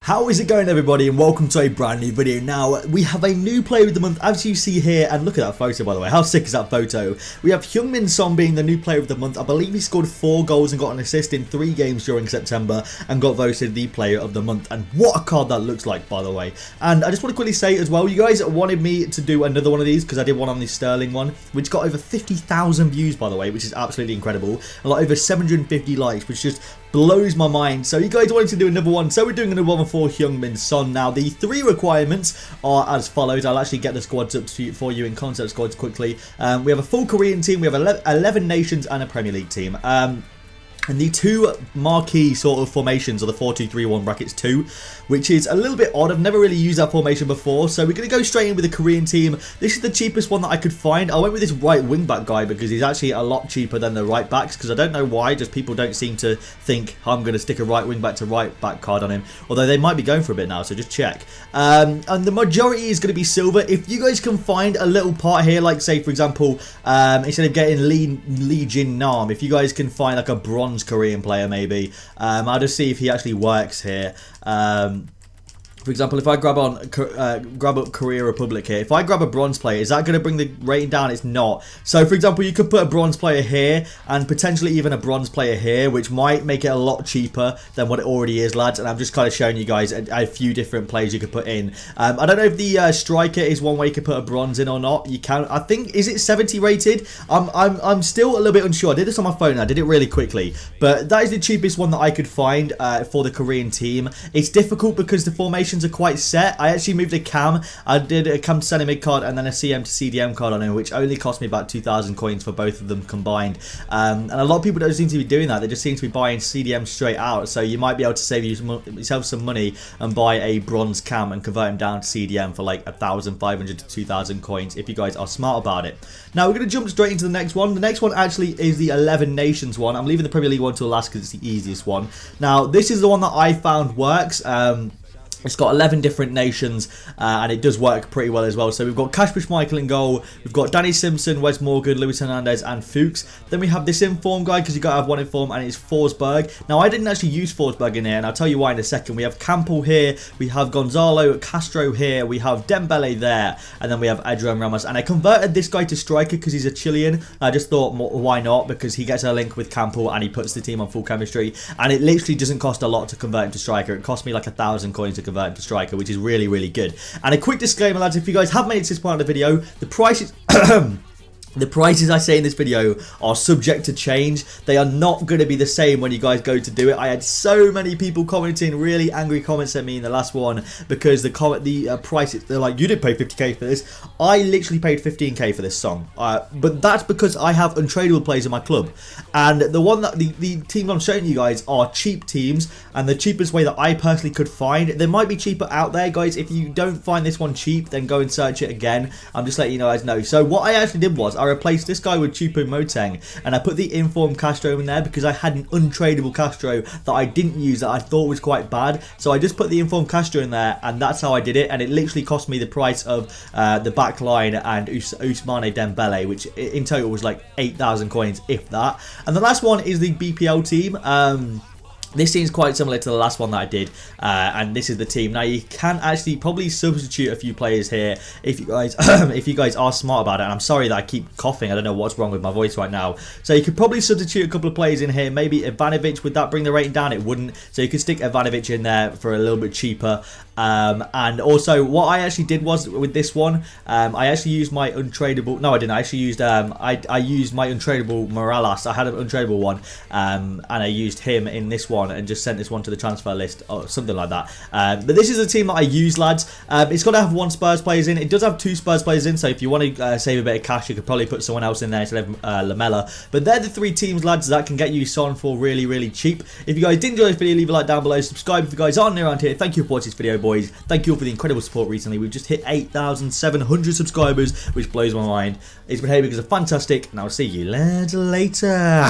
How is it going, everybody, and welcome to a brand new video. Now, we have a new player of the month, as you see here, and look at that photo, by the way. How sick is that photo? We have Heung being the new player of the month. I believe he scored 4 goals and got an assist in 3 games during September and got voted the player of the month. And what a card that looks like, by the way. And I just want to quickly say as well, you guys wanted me to do another one of these because I did one on the Sterling one, which got over 50,000 views, by the way, which is absolutely incredible. And like over 750 likes, which just blows my mind. So you guys wanted to do another one, so we're doing another one for Heung. Now, the 3 requirements are as follows. I'll actually get the squads up for you in concept squads quickly. We have a full Korean team, we have 11 nations and a Premier League team. And the 2 marquee sort of formations are the 4-2-3-1 brackets 2, which is a little bit odd. I've never really used that formation before, so we're going to go straight in with the Korean team. This is the cheapest one that I could find. I went with this right wing back guy because he's actually a lot cheaper than the right backs, because I don't know why, just people don't seem to think I'm going to stick a right wing back to right back card on him, although they might be going for a bit now, so just check. And the majority is going to be silver. If you guys can find a little part here, like say for example, instead of getting Lee Jin Nam, if you guys can find like a bronze Korean player maybe, I'll just see if he actually works here. For example, if I grab up Korea Republic here, if I grab a bronze player, is that going to bring the rating down? It's not. So, for example, you could put a bronze player here and potentially even a bronze player here, which might make it a lot cheaper than what it already is, lads. And I'm just kind of showing you guys a few different players you could put in. I don't know if the striker is one way you could put a bronze in or not. You can. I think, is it 70 rated? I'm still a little bit unsure. I did this on my phone. I did it really quickly, but that is the cheapest one that I could find for the Korean team. It's difficult because the formations are quite set. I actually moved a cam. I did a cam to centre mid card and then a CM to CDM card on him, which only cost me about 2,000 coins for both of them combined. And a lot of people don't seem to be doing that. They just seem to be buying CDM straight out. So you might be able to save yourself some money and buy a bronze cam and convert him down to CDM for like 1,500 to 2,000 coins if you guys are smart about it. Now we're going to jump straight into the next one. The next one actually is the 11 nations one. I'm leaving the Premier League one till last because it's the easiest one. Now this is the one that I found works. It's got 11 different nations, and it does work pretty well as well. So we've got Kasper Michael in goal, we've got Danny Simpson, Wes Morgan, Luis Hernandez, and Fuchs. Then we have this inform guy, because you got to have one inform, and it's Forsberg. Now, I didn't actually use Forsberg in here, and I'll tell you why in a second. We have Campbell here, we have Gonzalo Castro here, we have Dembele there, and then we have Adrian Ramos. And I converted this guy to striker because he's a Chilean. I just thought, why not? Because he gets a link with Campbell, and he puts the team on full chemistry. And it literally doesn't cost a lot to convert him to striker. It cost me like 1,000 coins to convert him to striker, which is really, really good. And a quick disclaimer, lads, if you guys have made it to this part of the video, the price is the prices I say in this video are subject to change. They are not going to be the same when you guys go to do it. I had so many people commenting really angry comments at me in the last one because the price, they're like, you didn't pay 50k for this. I literally paid 15k for this song. But that's because I have untradeable players in my club. And the one that the teams I'm showing you guys are cheap teams, and the cheapest way that I personally could find. There might be cheaper out there, guys. If you don't find this one cheap, then go and search it again. I'm just letting you guys know. So what I actually did was I replaced this guy with Choupo-Moting, and I put the inform Castro in there because I had an untradeable Castro that I didn't use that I thought was quite bad. So I just put the inform Castro in there, and that's how I did it. And it literally cost me the price of the back line and Ousmane Dembele, which in total was like 8,000 coins, if that. And the last one is the BPL team. This seems quite similar to the last one that I did, and this is the team. Now you can actually probably substitute a few players here if you guys if you guys are smart about it. And I'm sorry that I keep coughing. I don't know what's wrong with my voice right now. So you could probably substitute a couple of players in here. Maybe Ivanovic. Would that bring the rating down? It wouldn't. So you could stick Ivanovic in there for a little bit cheaper. And also what I actually did was with this one, I actually used my untradeable. No, I didn't. I actually used I used my untradeable Morales. I had an untradeable one, and I used him in this one and just sent this one to the transfer list or something like that. But this is a team that I use, lads. It's got to have 1 Spurs players in. It does have 2 Spurs players in, so if you want to save a bit of cash, you could probably put someone else in there instead of Lamella. But they're the 3 teams, lads, that can get you Son for really, really cheap. If you guys did enjoy this video, leave a like down below. Subscribe if you guys aren't new around here. Thank you for watching this video, boys. Thank you all for the incredible support recently. We've just hit 8,700 subscribers, which blows my mind. It's been here because of fantastic, and I'll see you lads later.